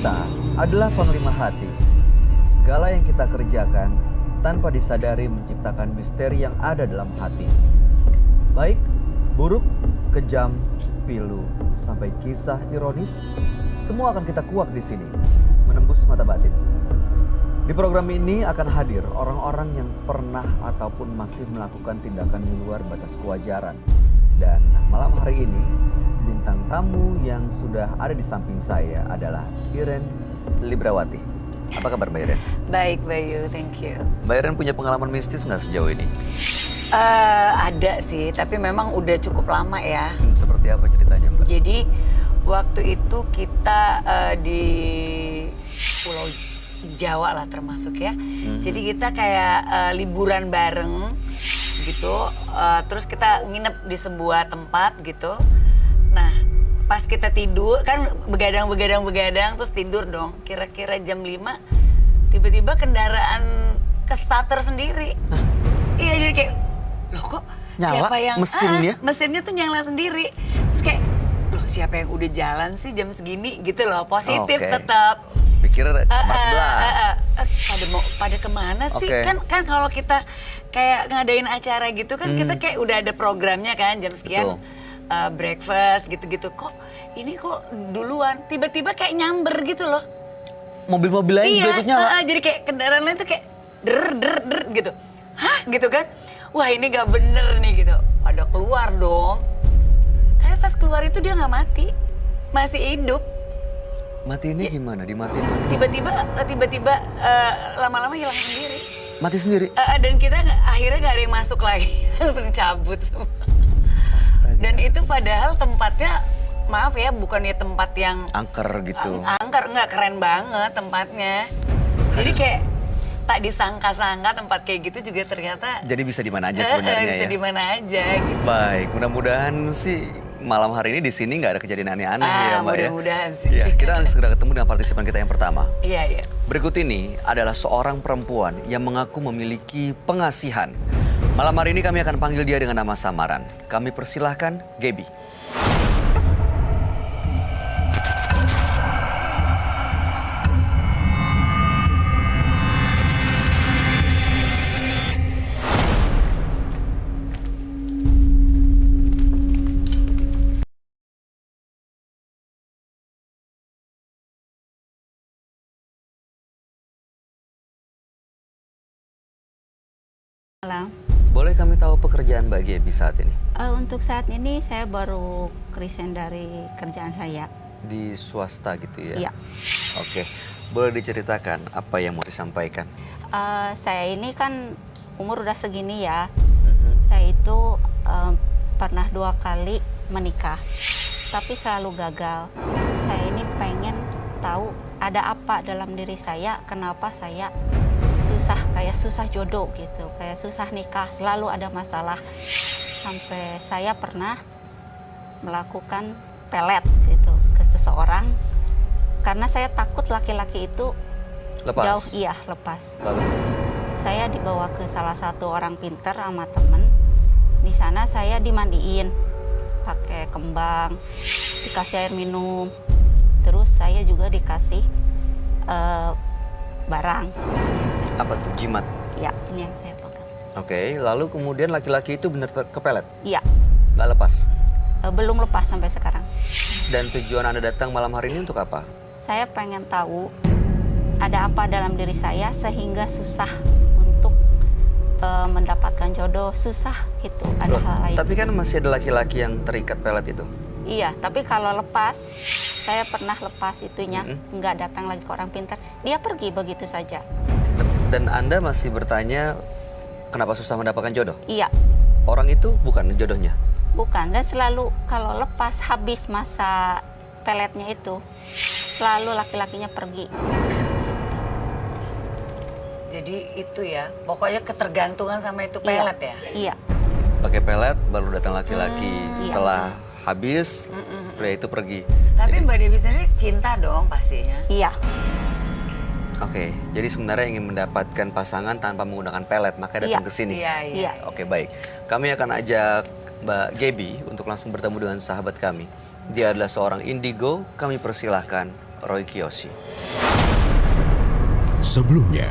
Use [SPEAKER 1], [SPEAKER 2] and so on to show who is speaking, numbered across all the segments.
[SPEAKER 1] kita adalah panglima hati. Segala yang kita kerjakan tanpa disadari menciptakan misteri yang ada dalam hati. Baik, buruk, kejam, pilu, sampai kisah ironis, semua akan kita kuak di sini, menembus mata batin. Di program ini akan hadir orang-orang yang pernah ataupun masih melakukan tindakan di luar batas kewajaran. Dan malam hari ini, bintang tamu yang sudah ada di samping saya adalah Iren Librawati. Apa kabar Mbak Iren?
[SPEAKER 2] Baik Bayu, thank you.
[SPEAKER 1] Mbak Iren punya pengalaman mistis nggak sejauh ini?
[SPEAKER 2] Ada sih, tapi memang udah cukup lama ya.
[SPEAKER 1] Seperti apa ceritanya Mbak?
[SPEAKER 2] Jadi waktu itu kita di Pulau Jawa lah termasuk ya. Jadi kita kayak liburan bareng gitu. Terus kita nginep di sebuah tempat gitu. Nah pas kita tidur kan begadang terus tidur dong. Kira-kira jam 5 tiba-tiba kendaraan ke starter sendiri. Iya jadi kayak loh kok
[SPEAKER 1] nyala
[SPEAKER 2] siapa yang
[SPEAKER 1] mesinnya?
[SPEAKER 2] Mesinnya tuh nyala sendiri. Terus kayak loh siapa yang udah jalan sih jam segini gitu loh. Positif tetap.
[SPEAKER 1] Pikir kamar sebelah.
[SPEAKER 2] Pada kemana sih?
[SPEAKER 1] Okay.
[SPEAKER 2] Kan kalau kita kayak ngadain acara gitu kan kita kayak udah ada programnya kan jam sekian breakfast gitu-gitu. Kok ini kok duluan? Tiba-tiba kayak nyamber gitu loh.
[SPEAKER 1] Mobil-mobil lain juga ikut nyala?
[SPEAKER 2] Jadi kayak kendaraan lain tuh kayak der gitu. Hah gitu kan? Wah ini gak bener nih gitu. Pada keluar dong. Tapi pas keluar itu dia gak mati. Masih hidup.
[SPEAKER 1] Matiinnya gimana? Dimatiin?
[SPEAKER 2] Tiba-tiba lama-lama hilang sendiri.
[SPEAKER 1] Mati sendiri?
[SPEAKER 2] Dan kita akhirnya gak ada yang masuk lagi. Langsung cabut semua.
[SPEAKER 1] Astaga.
[SPEAKER 2] Dan itu padahal tempatnya, maaf ya, bukannya tempat yang
[SPEAKER 1] angker gitu.
[SPEAKER 2] Angker, enggak, keren banget tempatnya. Jadi kayak tak disangka-sangka tempat kayak gitu juga ternyata
[SPEAKER 1] jadi bisa di mana aja sebenarnya
[SPEAKER 2] bisa
[SPEAKER 1] ya.
[SPEAKER 2] di mana aja gitu.
[SPEAKER 1] Baik, mudah-mudahan sih malam hari ini di sini nggak ada kejadian aneh-aneh ya Mbak ya.
[SPEAKER 2] Mudah-mudahan sih.
[SPEAKER 1] Ya, kita akan segera ketemu dengan partisipan kita yang pertama.
[SPEAKER 2] Iya.
[SPEAKER 1] Berikut ini adalah seorang perempuan yang mengaku memiliki pengasihan. Malam hari ini kami akan panggil dia dengan nama samaran. Kami persilahkan Gaby.
[SPEAKER 3] Malam.
[SPEAKER 1] Boleh kami tahu pekerjaan Mbak Gaby saat ini?
[SPEAKER 3] Untuk saat ini saya baru resign dari kerjaan saya.
[SPEAKER 1] Di swasta gitu ya?
[SPEAKER 3] Iya.
[SPEAKER 1] Oke, boleh diceritakan apa yang mau disampaikan?
[SPEAKER 3] Saya ini kan umur udah segini ya. Saya itu pernah 2 kali menikah, tapi selalu gagal. Saya ini pengen tahu ada apa dalam diri saya, kenapa saya susah jodoh gitu, kayak susah nikah, selalu ada masalah. Sampai saya pernah melakukan pelet gitu ke seseorang karena saya takut laki-laki itu
[SPEAKER 1] Lepas?
[SPEAKER 3] jauh, lepas.
[SPEAKER 1] Lalu?
[SPEAKER 3] Saya dibawa ke salah satu orang pinter sama temen. Di sana saya dimandiin pakai kembang, dikasih air minum, terus saya juga dikasih barang.
[SPEAKER 1] Apa tuh? Jimat?
[SPEAKER 3] Ya, ini yang saya pegang.
[SPEAKER 1] Oke, lalu kemudian laki-laki itu benar kepelet?
[SPEAKER 3] Iya.
[SPEAKER 1] Nggak lepas?
[SPEAKER 3] Belum lepas sampai sekarang.
[SPEAKER 1] Dan tujuan Anda datang malam hari ini untuk apa?
[SPEAKER 3] Saya pengen tahu ada apa dalam diri saya sehingga susah untuk mendapatkan jodoh, susah gitu. Ada
[SPEAKER 1] Loh,
[SPEAKER 3] hal lain.
[SPEAKER 1] tapi kan masih ada laki-laki yang terikat pelet itu.
[SPEAKER 3] Iya, tapi kalau lepas, saya pernah lepas itunya, nggak datang lagi ke orang pintar. Dia pergi begitu saja.
[SPEAKER 1] Dan Anda masih bertanya kenapa susah mendapatkan jodoh?
[SPEAKER 3] Iya,
[SPEAKER 1] Orang itu bukan jodohnya?
[SPEAKER 3] bukan. Dan selalu kalau lepas habis masa peletnya itu, selalu laki-lakinya pergi.
[SPEAKER 2] Jadi itu ya, pokoknya ketergantungan sama itu pelet ya?
[SPEAKER 3] Iya,
[SPEAKER 1] Pakai pelet baru datang laki-laki.
[SPEAKER 3] iya.
[SPEAKER 1] Setelah habis, pria itu pergi.
[SPEAKER 2] Tapi Mbak Dewi sendiri cinta dong pastinya.
[SPEAKER 3] iya.
[SPEAKER 1] Oke, jadi sebenarnya ingin mendapatkan pasangan tanpa menggunakan pelet, maka datang
[SPEAKER 3] Iya.
[SPEAKER 1] ke sini.
[SPEAKER 2] Iya.
[SPEAKER 1] Oke, baik. Kami akan ajak Mbak Gaby untuk langsung bertemu dengan sahabat kami. Dia adalah seorang indigo, kami persilahkan Roy Kiyoshi.
[SPEAKER 4] Sebelumnya,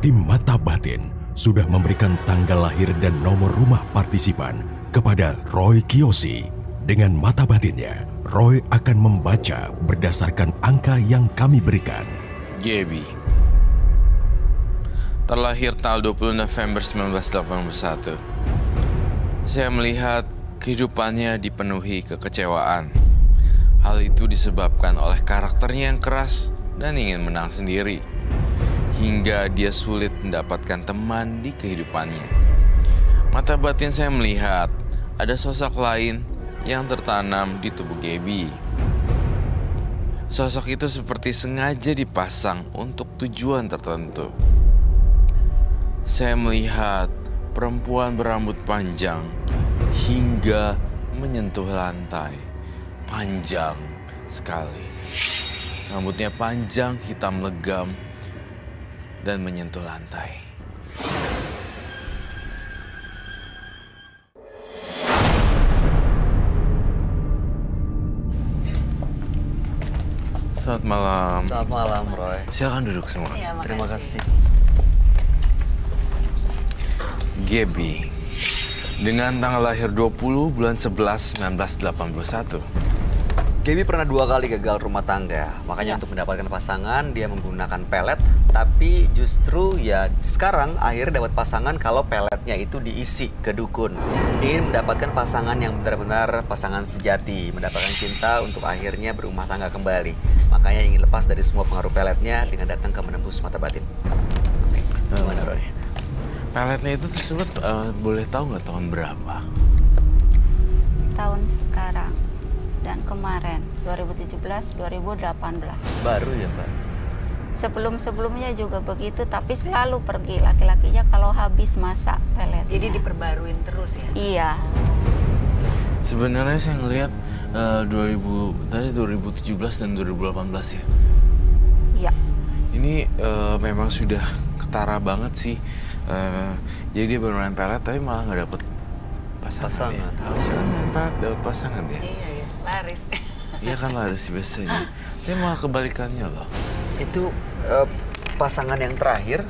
[SPEAKER 4] tim Mata Batin sudah memberikan tanggal lahir dan nomor rumah partisipan kepada Roy Kiyoshi. Dengan mata batinnya, Roy akan membaca berdasarkan angka yang kami berikan.
[SPEAKER 5] Gaby terlahir tanggal 20 November 1981. Saya melihat kehidupannya dipenuhi kekecewaan. Hal itu disebabkan oleh karakternya yang keras dan ingin menang sendiri, hingga dia sulit mendapatkan teman di kehidupannya. Mata batin saya melihat ada sosok lain yang tertanam di tubuh Gaby. Sosok itu seperti sengaja dipasang untuk tujuan tertentu. Saya melihat perempuan berambut panjang hingga menyentuh lantai. Panjang sekali. Rambutnya panjang, hitam legam, dan menyentuh lantai. Selamat malam.
[SPEAKER 1] Selamat malam, Roy.
[SPEAKER 5] Silakan duduk semua.
[SPEAKER 2] Ya,
[SPEAKER 1] Terima kasih.
[SPEAKER 5] Gaby, dengan tanggal lahir 20 bulan 11 1981.
[SPEAKER 1] Gaby pernah 2 kali gagal rumah tangga. Makanya untuk mendapatkan pasangan dia menggunakan pelet. Tapi justru ya sekarang akhirnya dapat pasangan kalau peletnya itu diisi ke dukun. Ingin mendapatkan pasangan yang benar-benar pasangan sejati. Mendapatkan cinta untuk akhirnya berumah tangga kembali. Makanya ingin lepas dari semua pengaruh peletnya dengan datang ke menembus mata batin. Oke, gimana Roy?
[SPEAKER 5] Peletnya itu tersebut boleh tahu nggak tahun berapa?
[SPEAKER 3] Tahun sekarang dan kemarin 2017 2018.
[SPEAKER 1] Baru ya Mbak?
[SPEAKER 3] Sebelum-sebelumnya juga begitu, tapi selalu pergi laki-lakinya kalau habis masa pelet.
[SPEAKER 2] Jadi diperbaruin terus ya?
[SPEAKER 3] Iya.
[SPEAKER 5] Sebenarnya saya ngelihat 2017 dan 2018 ya.
[SPEAKER 3] Iya.
[SPEAKER 5] Ini memang sudah ketara banget sih. Jadi dia baru main pelet tapi malah nggak dapet pasangan. Ya. Harusnya kan main pelet dapet pasangan ya.
[SPEAKER 2] Iya, iya. Laris.
[SPEAKER 5] Iya kan laris biasanya. Tapi malah kebalikannya loh.
[SPEAKER 1] Itu pasangan yang terakhir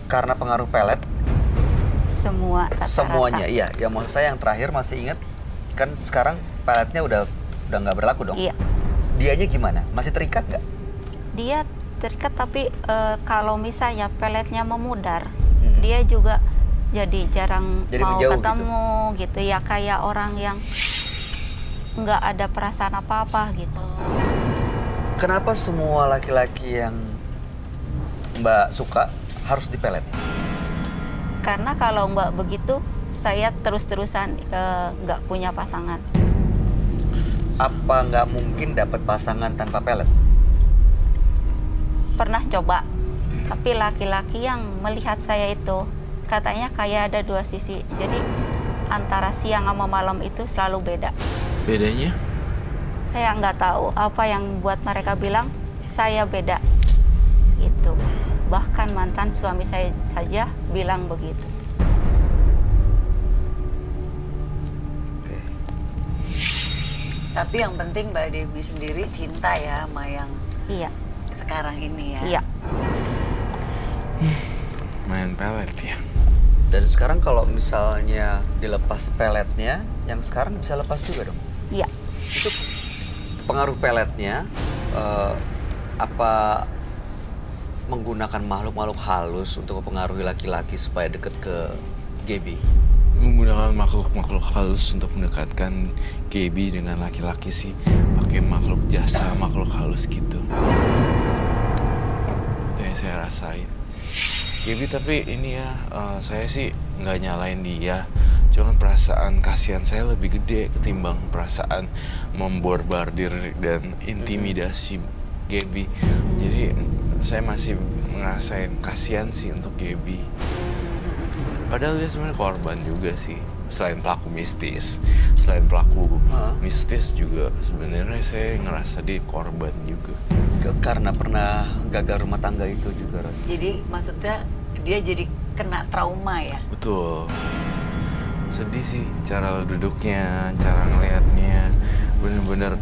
[SPEAKER 1] karena pengaruh pelet.
[SPEAKER 3] Semua rata-rata.
[SPEAKER 1] Semuanya, iya. Ya maksud saya yang terakhir masih ingat kan sekarang peletnya udah nggak berlaku dong.
[SPEAKER 3] Iya.
[SPEAKER 1] Dianya gimana? Masih terikat nggak?
[SPEAKER 3] Dia terikat, tapi kalau misalnya peletnya memudar, dia juga jadi jarang
[SPEAKER 1] Jadi
[SPEAKER 3] mau
[SPEAKER 1] menjauh
[SPEAKER 3] ketemu gitu ya, kayak orang yang nggak ada perasaan apa-apa gitu.
[SPEAKER 1] Kenapa semua laki-laki yang Mbak suka harus dipelet?
[SPEAKER 3] Karena kalau Mbak begitu, saya terus-terusan nggak punya pasangan.
[SPEAKER 1] Apa nggak mungkin dapat pasangan tanpa pelet?
[SPEAKER 3] Pernah coba, tapi laki-laki yang melihat saya itu katanya kayak ada 2 sisi. Jadi antara siang sama malam itu selalu beda.
[SPEAKER 5] Bedanya?
[SPEAKER 3] Saya nggak tahu apa yang buat mereka bilang saya beda gitu. Bahkan mantan suami saya saja bilang begitu.
[SPEAKER 1] Oke.
[SPEAKER 2] Tapi yang penting Mbak Dewi sendiri cinta ya sama yang
[SPEAKER 3] Iya.
[SPEAKER 2] sekarang ini ya.
[SPEAKER 3] Iya.
[SPEAKER 5] Main pelet ya.
[SPEAKER 1] Dan sekarang kalau misalnya dilepas peletnya, yang sekarang bisa lepas juga dong?
[SPEAKER 3] Iya.
[SPEAKER 1] Itu pengaruh peletnya apa menggunakan makhluk-makhluk halus untuk mempengaruhi laki-laki supaya deket ke Gaby?
[SPEAKER 5] Menggunakan makhluk-makhluk halus untuk mendekatkan Gaby dengan laki-laki sih. Pakai makhluk jasa, makhluk halus gitu. Itu yang saya rasain. Gaby tapi ini ya, saya sih nggak nyalain dia. Cuman perasaan kasihan saya lebih gede ketimbang perasaan memborbardir dan intimidasi Gaby. Jadi saya masih ngerasain kasihan sih untuk Gaby. Padahal dia sebenarnya korban juga sih. Selain pelaku mistis, mistis juga sebenarnya saya ngerasa dia korban juga.
[SPEAKER 1] Karena pernah gagal rumah tangga itu juga, Roy.
[SPEAKER 2] Jadi maksudnya dia jadi kena trauma ya?
[SPEAKER 5] Betul. Sedih sih cara duduknya, cara ngelihatnya. bener-bener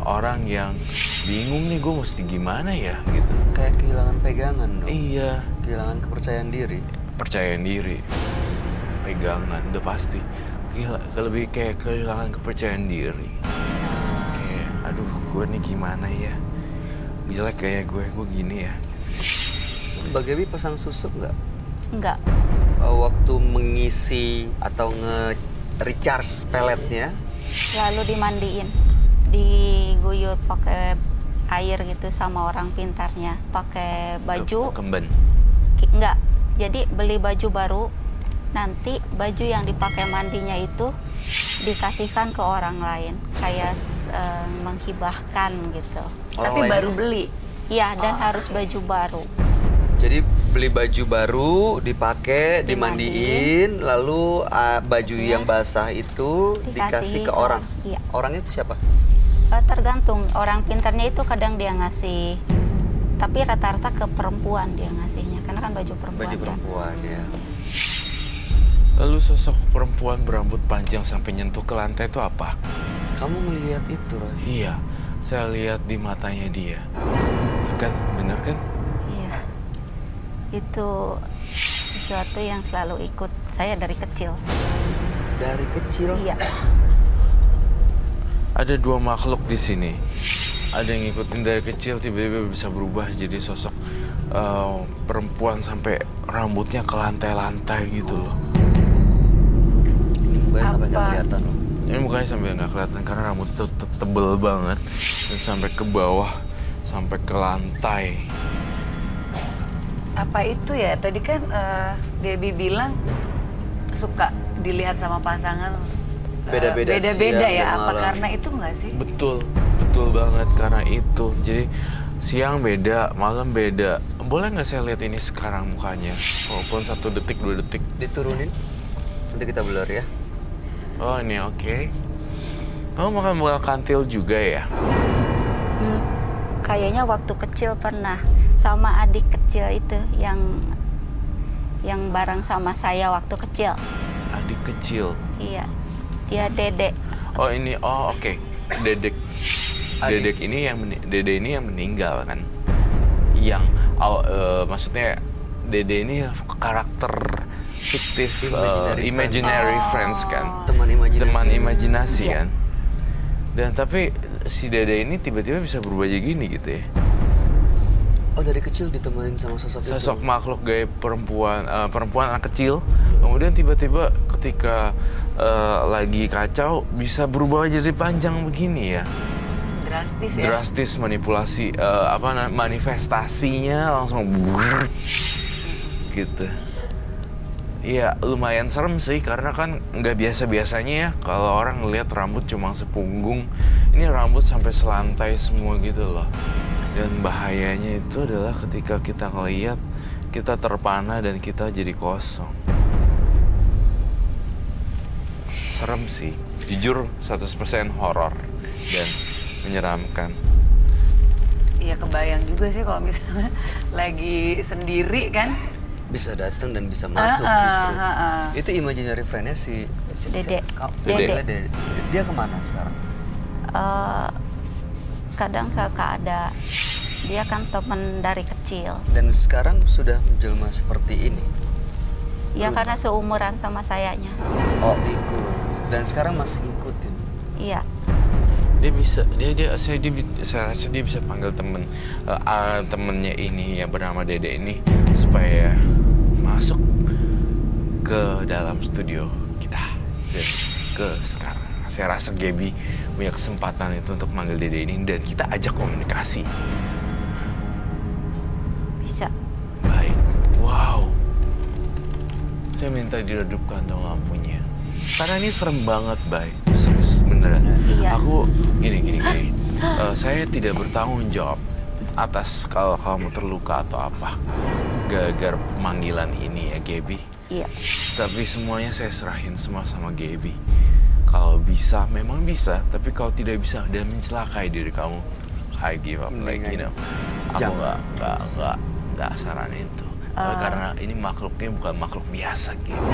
[SPEAKER 5] orang yang bingung nih gue mesti gimana ya gitu.
[SPEAKER 1] Kayak kehilangan pegangan dong.
[SPEAKER 5] Iya,
[SPEAKER 1] Kehilangan kepercayaan diri.
[SPEAKER 5] percayaan diri, pegangan, udah pasti. Gila, lebih kayak kehilangan kepercayaan diri. Kayak, aduh, gue nih gimana ya? Jelek kayak gue gini ya.
[SPEAKER 1] Mbak Gaby pasang susuk nggak?
[SPEAKER 3] Enggak.
[SPEAKER 1] Waktu mengisi atau nge-recharge peletnya,
[SPEAKER 3] Lalu dimandiin, diguyur pakai air gitu sama orang pintarnya, pakai baju.
[SPEAKER 5] Kemben.
[SPEAKER 3] Enggak. Jadi beli baju baru, nanti baju yang dipakai mandinya itu dikasihkan ke orang lain, kayak menghibahkan gitu.
[SPEAKER 2] Tapi
[SPEAKER 1] lain-
[SPEAKER 2] baru beli.
[SPEAKER 3] Iya, dan harus baju baru.
[SPEAKER 1] Jadi beli baju baru, dipakai, dimandiin, lalu baju yang basah itu dikasih ke orang.
[SPEAKER 3] Iya.
[SPEAKER 1] Orangnya itu siapa?
[SPEAKER 3] Tergantung, orang pintarnya itu kadang dia ngasih, tapi rata-rata ke perempuan dia ngasihnya, karena kan baju perempuan.
[SPEAKER 1] Baju
[SPEAKER 3] kan.
[SPEAKER 1] perempuan ya.
[SPEAKER 5] Lalu sosok perempuan berambut panjang sampai nyentuh ke lantai itu apa?
[SPEAKER 1] Kamu melihat itu, Roy?
[SPEAKER 5] Iya, saya lihat di matanya dia. Itu kan, bener kan?
[SPEAKER 3] Iya. Itu sesuatu yang selalu ikut saya dari kecil.
[SPEAKER 1] Dari kecil?
[SPEAKER 3] Iya.
[SPEAKER 5] Ada dua makhluk di sini. Ada yang ngikutin dari kecil tiba-tiba bisa berubah jadi sosok perempuan sampai rambutnya ke lantai-lantai gitu loh.
[SPEAKER 1] Mbak sampai nggak
[SPEAKER 2] Apa?
[SPEAKER 1] kelihatan loh.
[SPEAKER 5] Ini mukanya sampai nggak kelihatan karena rambut itu tebel banget dan sampai ke bawah, sampai ke lantai.
[SPEAKER 2] Apa itu ya? Tadi kan Debbie bilang suka dilihat sama pasangan
[SPEAKER 1] Beda-beda
[SPEAKER 2] beda-beda
[SPEAKER 1] siang
[SPEAKER 2] ya.
[SPEAKER 1] dan
[SPEAKER 2] Apa
[SPEAKER 1] malam.
[SPEAKER 2] karena itu nggak sih?
[SPEAKER 5] Betul, betul banget karena itu. Jadi siang beda, malam beda. Boleh nggak saya lihat ini sekarang mukanya? Walaupun 1 detik, 2 detik.
[SPEAKER 1] Diturunin, nanti kita blur ya.
[SPEAKER 5] Oh ini oke. Kamu makan buah kantil juga ya?
[SPEAKER 3] Kayaknya waktu kecil pernah sama adik kecil itu yang bareng sama saya waktu kecil.
[SPEAKER 5] Adik kecil.
[SPEAKER 3] Iya. Dia Dedek.
[SPEAKER 5] Oh ini, oh oke. Dedek. Dedek ini yang Dede ini yang meninggal kan? Yang maksudnya Dede ini karakter fiktif, imaginary friends kan?
[SPEAKER 1] Teman imajinasi.
[SPEAKER 5] Teman imajinasi
[SPEAKER 3] Iya.
[SPEAKER 5] kan? Dan tapi si Dede ini tiba-tiba bisa berubah jadi gini gitu ya?
[SPEAKER 1] Oh, dari kecil ditemenin sama sosok itu.
[SPEAKER 5] Sosok makhluk gaya perempuan, perempuan anak kecil. Kemudian tiba-tiba ketika lagi kacau bisa berubah jadi panjang begini ya?
[SPEAKER 2] Drastis ya.
[SPEAKER 5] Drastis manipulasi manifestasinya langsung gitu. Iya lumayan serem sih karena kan nggak biasa-biasanya ya kalau orang ngelihat rambut cuma sepunggung, ini rambut sampai selantai semua gitu loh. Dan bahayanya itu adalah ketika kita ngelihat kita terpana dan kita jadi kosong. Serem sih, jujur 100% horor dan menyeramkan.
[SPEAKER 2] Iya kebayang juga sih kalau misalnya lagi sendiri kan.
[SPEAKER 1] Bisa datang dan bisa masuk justru. Itu imaginary friend-nya si
[SPEAKER 3] Dede.
[SPEAKER 1] Dede. Dia kemana sekarang?
[SPEAKER 3] Kadang suka ada. Dia kan teman dari kecil.
[SPEAKER 1] Dan sekarang sudah menjelma seperti ini.
[SPEAKER 3] Ya karena seumuran sama sayanya.
[SPEAKER 1] Oh, ikut. Dan sekarang masih ngikutin.
[SPEAKER 3] Iya.
[SPEAKER 5] Dia bisa, saya rasa dia bisa panggil temennya ini yang bernama Dede ini supaya masuk ke dalam studio kita dan ke sekarang. Saya rasa Gaby punya kesempatan itu untuk manggil Dede ini dan kita ajak komunikasi.
[SPEAKER 3] Bisa.
[SPEAKER 5] Baik, wow. Saya minta diredupkan dong lampunya. Karena ini serem banget, Bay. Serius, beneran.
[SPEAKER 3] Iya.
[SPEAKER 5] Aku, gini. Saya tidak bertanggung jawab atas kalau kamu terluka atau apa. Gara-gara pemanggilan ini ya, Gaby.
[SPEAKER 3] Iya.
[SPEAKER 5] Tapi semuanya saya serahin semua sama Gaby. Kalau bisa, memang bisa. Tapi kalau tidak bisa, dan mencelakai diri kamu, I give up. Like, you know. Aku nggak saranin itu. Karena ini makhluknya bukan makhluk biasa, Gaby.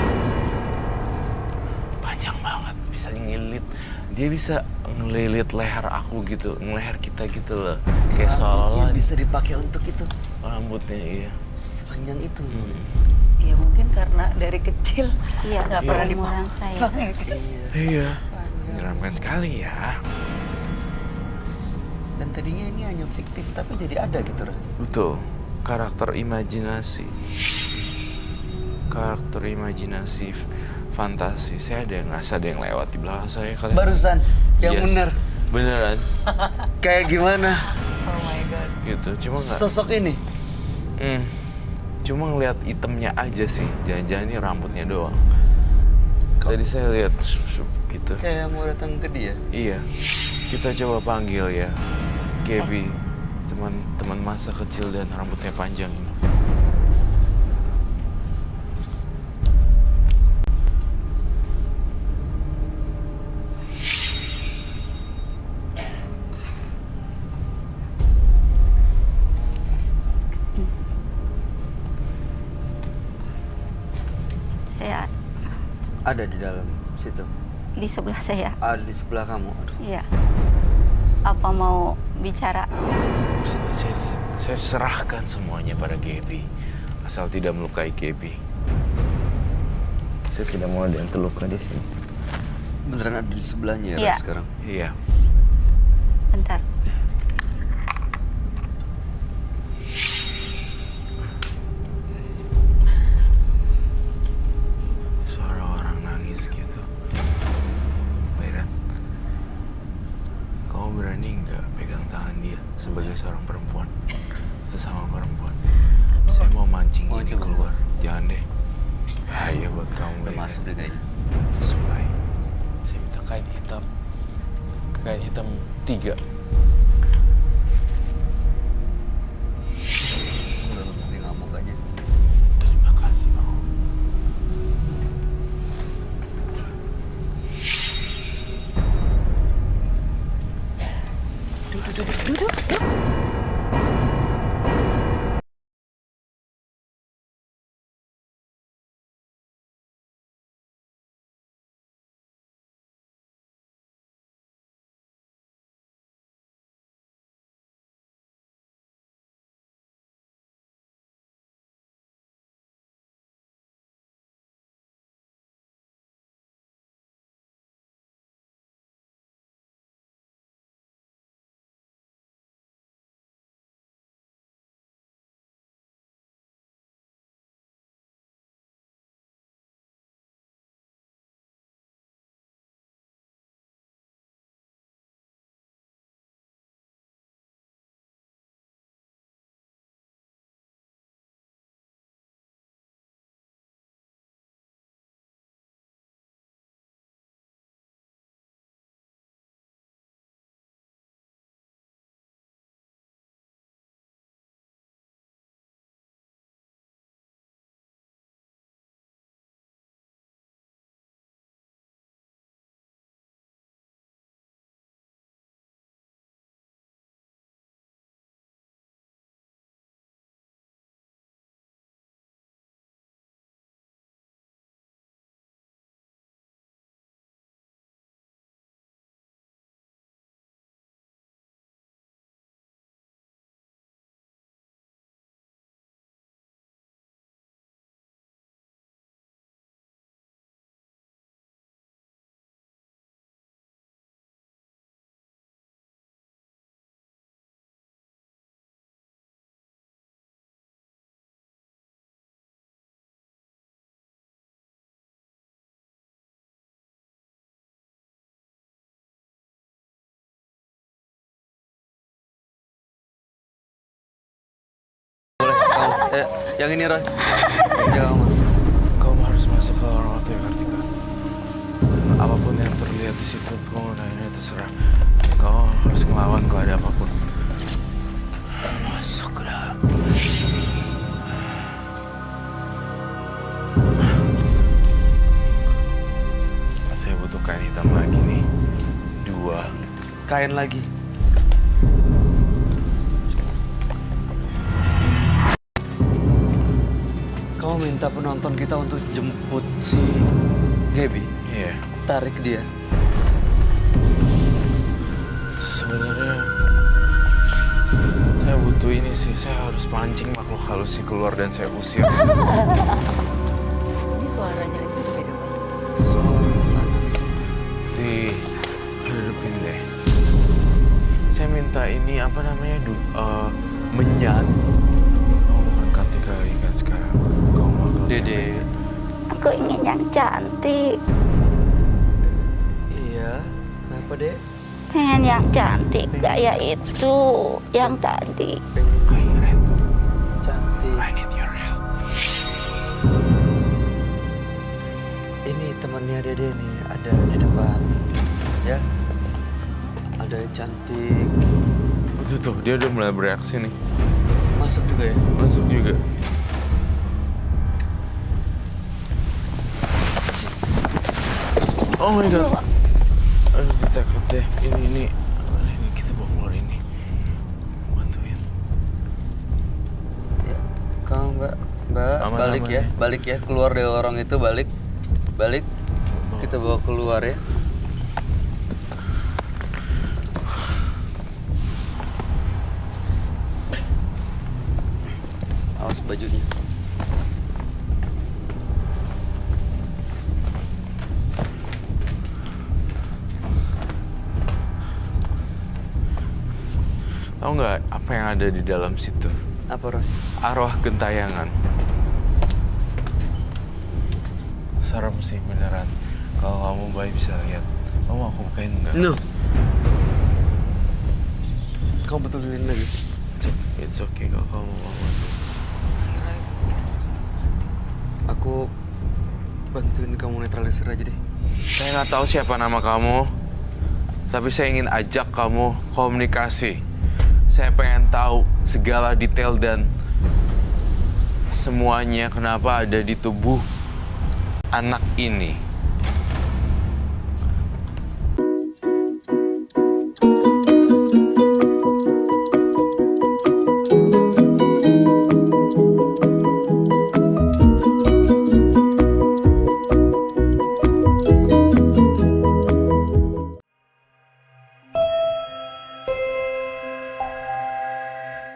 [SPEAKER 5] panjang banget, bisa ngelilit. Dia bisa ngelilit leher aku gitu, ngeleher kita gitu loh. Kayak seolah-olah
[SPEAKER 1] Yang bisa dipakai untuk itu.
[SPEAKER 5] rambutnya, iya.
[SPEAKER 1] Sepanjang itu.
[SPEAKER 2] Ya mungkin karena dari kecil
[SPEAKER 3] Iya,
[SPEAKER 2] nggak pernah
[SPEAKER 3] seumuran saya.
[SPEAKER 5] Iya. Menyeramkan sekali ya.
[SPEAKER 1] Dan tadinya ini hanya fiktif, tapi jadi ada gitu, Ren.
[SPEAKER 5] Betul. Karakter imajinasi. Karakter imajinasi fantasi. Saya ada yang ngerasa ada yang lewat di belakang saya kalian.
[SPEAKER 1] Barusan, yang
[SPEAKER 5] Yes.
[SPEAKER 1] bener.
[SPEAKER 5] Beneran.
[SPEAKER 1] Kayak gimana
[SPEAKER 2] Oh my god.
[SPEAKER 5] Gitu. Cuma nggak.
[SPEAKER 1] sosok ini?
[SPEAKER 5] Cuma ngeliat itemnya aja sih. Jangan-jangan ini rambutnya doang. Tadi saya lihat gitu.
[SPEAKER 1] Kayak mau datang ke dia.
[SPEAKER 5] Iya. Kita coba panggil ya. Gaby. Teman masa kecil dan rambutnya panjang ini.
[SPEAKER 3] Saya
[SPEAKER 1] Ada di dalam situ.
[SPEAKER 3] di sebelah saya.
[SPEAKER 1] Ada di sebelah kamu. Aduh.
[SPEAKER 3] Iya. Apa mau bicara?
[SPEAKER 5] Saya serahkan semuanya pada Gaby. Asal tidak melukai Gaby. Saya tidak mau ada yang terluka di sini.
[SPEAKER 1] Beneran ada di sebelahnya ya,
[SPEAKER 3] Iya.
[SPEAKER 1] Ren, sekarang.
[SPEAKER 5] Iya.
[SPEAKER 3] Bentar.
[SPEAKER 5] Suara orang nangis gitu. Bayrat, kamu berani nggak pegang tangan dia sebagai seorang perempuan? Sesama perempuan. Saya mau mancing
[SPEAKER 1] Mau
[SPEAKER 5] ini
[SPEAKER 1] coba.
[SPEAKER 5] keluar. Jangan deh. Bahaya buat kamu.
[SPEAKER 1] Udah
[SPEAKER 5] Bayrat.
[SPEAKER 1] masuk deh kayaknya.
[SPEAKER 5] Sesuai. Saya minta kain hitam. Kain hitam 3.
[SPEAKER 1] Udah lebih ngamuk aja.
[SPEAKER 5] Terima kasih, Bang.
[SPEAKER 1] Yang ini, Roy. Jangan masuk.
[SPEAKER 5] Kamu harus masuk ke orang waktu ya, Kartika. Apapun yang terlihat di situ, kamu udah ini terserah. Kau harus ngelawan kalau ada apapun. Masuk ke dalam. Saya butuh kain hitam lagi nih. 2.
[SPEAKER 1] Kain lagi. Kamu minta penonton kita untuk jemput si Gaby.
[SPEAKER 5] Iya.
[SPEAKER 1] tarik dia?
[SPEAKER 5] Sebenarnya saya butuh ini sih. Saya harus pancing makhluk halusnya keluar dan saya usir.
[SPEAKER 2] Ini suaranya di situ beda banget.
[SPEAKER 1] Suara anak sih.
[SPEAKER 5] Hidupin deh. Saya minta ini apa namanya? Menyan. Oh, bukan Kartika ingat sekarang. Kau mau
[SPEAKER 1] Dede.
[SPEAKER 3] Aku ingin yang cantik.
[SPEAKER 1] Iya, kenapa dek?
[SPEAKER 3] Pengen yang cantik kayak itu yang tadi.
[SPEAKER 1] Pengen cantik.
[SPEAKER 5] I need your help.
[SPEAKER 1] Ini temannya Dede nih, ada di depan. Ya, ada yang cantik.
[SPEAKER 5] Tuh, dia udah mulai bereaksi nih.
[SPEAKER 1] Masuk juga ya?
[SPEAKER 5] Masuk juga. Oh my god. Aduh, ditakut deh. Ini kita bawa keluar ini. Bantuin.
[SPEAKER 1] Ya, kamu Mbak
[SPEAKER 5] Aman,
[SPEAKER 1] balik
[SPEAKER 5] aman
[SPEAKER 1] ya,
[SPEAKER 5] ya.
[SPEAKER 1] balik ya, keluar dari lorong itu, balik. Kita bawa keluar ya. Awas bajunya.
[SPEAKER 5] Tahu nggak apa yang ada di dalam situ?
[SPEAKER 1] Apa Roy?
[SPEAKER 5] Arwah gentayangan. Serem sih beneran. Kalau kamu baik bisa lihat. Kamu aku bukain nggak?
[SPEAKER 1] No. Kau betulin lagi.
[SPEAKER 5] It's okay kalau kamu mau.
[SPEAKER 1] Aku bantuin kamu netralisir aja deh.
[SPEAKER 5] Saya nggak tahu siapa nama kamu, tapi saya ingin ajak kamu komunikasi. Saya pengen tahu segala detail dan semuanya kenapa ada di tubuh anak ini.